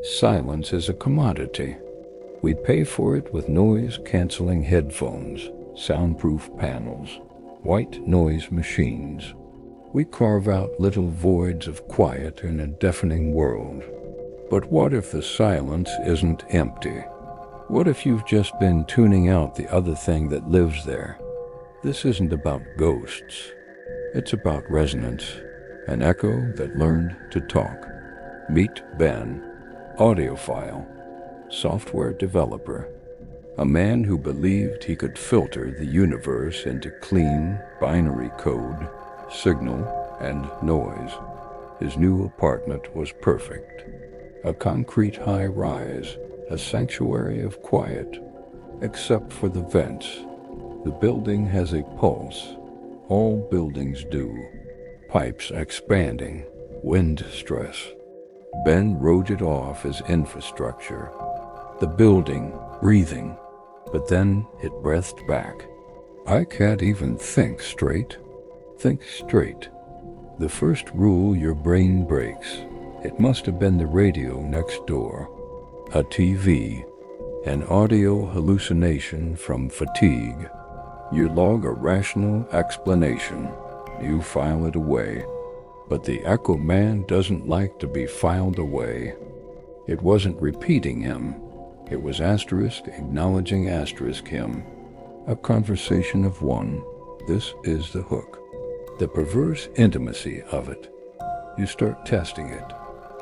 Silence is a commodity. We pay for it with noise-canceling headphones, soundproof panels, white noise machines. We carve out little voids of quiet in a deafening world. But what if the silence isn't empty? What if you've just been tuning out the other thing that lives there? This isn't about ghosts. It's about resonance, an echo that learned to talk. Meet Ben, audiophile, software developer, a man who believed he could filter the universe into clean, binary code, signal, and noise. His new apartment was perfect. A concrete high-rise, a sanctuary of quiet, except for the vents. The building has a pulse. All buildings do. Pipes expanding, wind stress. Ben wrote it off as infrastructure. The building breathing, but then it breathed back. I can't even think straight. Think straight. The first rule your brain breaks. It must have been the radio next door. A TV. An audio hallucination from fatigue. You log a rational explanation. You file it away. But the Echo Man doesn't like to be filed away. It wasn't repeating him. It was asterisk acknowledging asterisk him. A conversation of one. This is the hook. The perverse intimacy of it. You start testing it,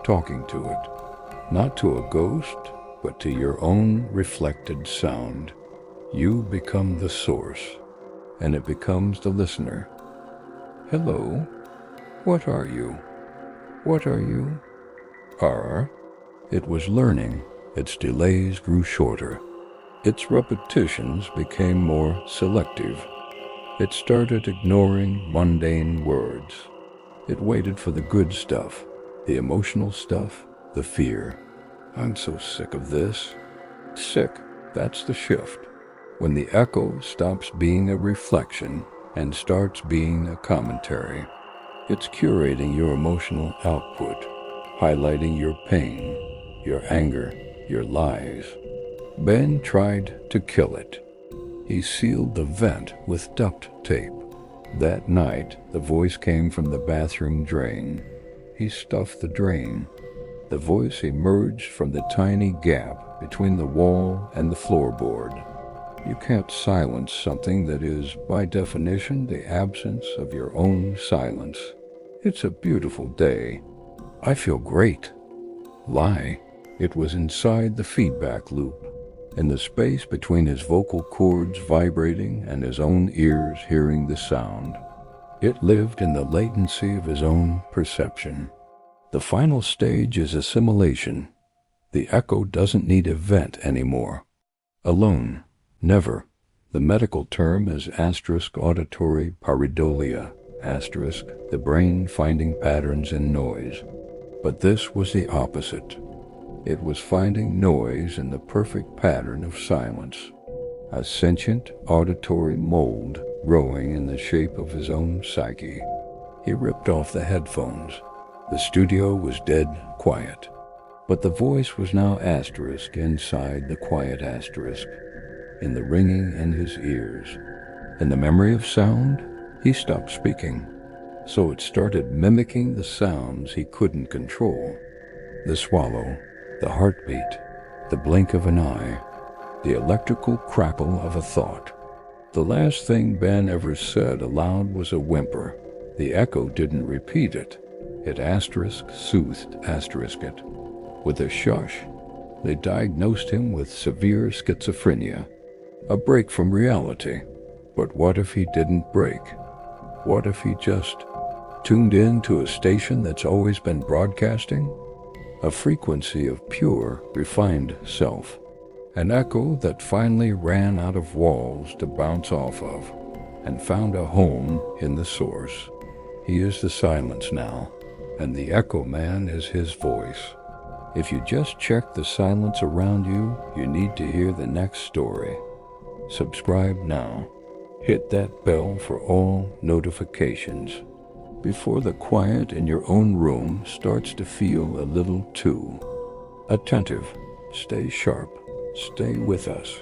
talking to it. Not to a ghost, but to your own reflected sound. You become the source, and it becomes the listener. Hello, what are you? What are you? It was learning. Its delays grew shorter. Its repetitions became more selective. It started ignoring mundane words. It waited for the good stuff, the emotional stuff, the fear. I'm so sick of this. Sick, that's the shift. When the echo stops being a reflection and starts being a commentary. It's curating your emotional output, highlighting your pain, your anger, your lies. Ben tried to kill it. He sealed the vent with duct tape. That night, the voice came from the bathroom drain. He stuffed the drain. The voice emerged from the tiny gap between the wall and the floorboard. You can't silence something that is, by definition, the absence of your own silence. It's a beautiful day. I feel great. Lie. It was inside the feedback loop, in the space between his vocal cords vibrating and his own ears hearing the sound. It lived in the latency of his own perception. The final stage is assimilation. The echo doesn't need a vent anymore. Alone. Never. The medical term is asterisk auditory pareidolia, asterisk the brain finding patterns in noise. But this was the opposite. It was finding noise in the perfect pattern of silence. A sentient auditory mold growing in the shape of his own psyche. He ripped off the headphones. The studio was dead quiet. But the voice was now asterisk inside the quiet asterisk. In the ringing in his ears. In the memory of sound, he stopped speaking. So it started mimicking the sounds he couldn't control. The swallow, the heartbeat, the blink of an eye, the electrical crackle of a thought. The last thing Ben ever said aloud was a whimper. The echo didn't repeat it. It asterisk soothed asterisk it. With a shush, they diagnosed him with severe schizophrenia. A break from reality. But what if he didn't break? What if he just tuned in to a station that's always been broadcasting? A frequency of pure, refined self. An echo that finally ran out of walls to bounce off of, and found a home in the source. He is the silence now, and the Echo Man is his voice. If you just check the silence around you, you need to hear the next story. Subscribe now. Hit that bell for all notifications. Before the quiet in your own room starts to feel a little too attentive. Stay sharp. Stay with us.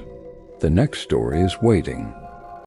The next story is waiting.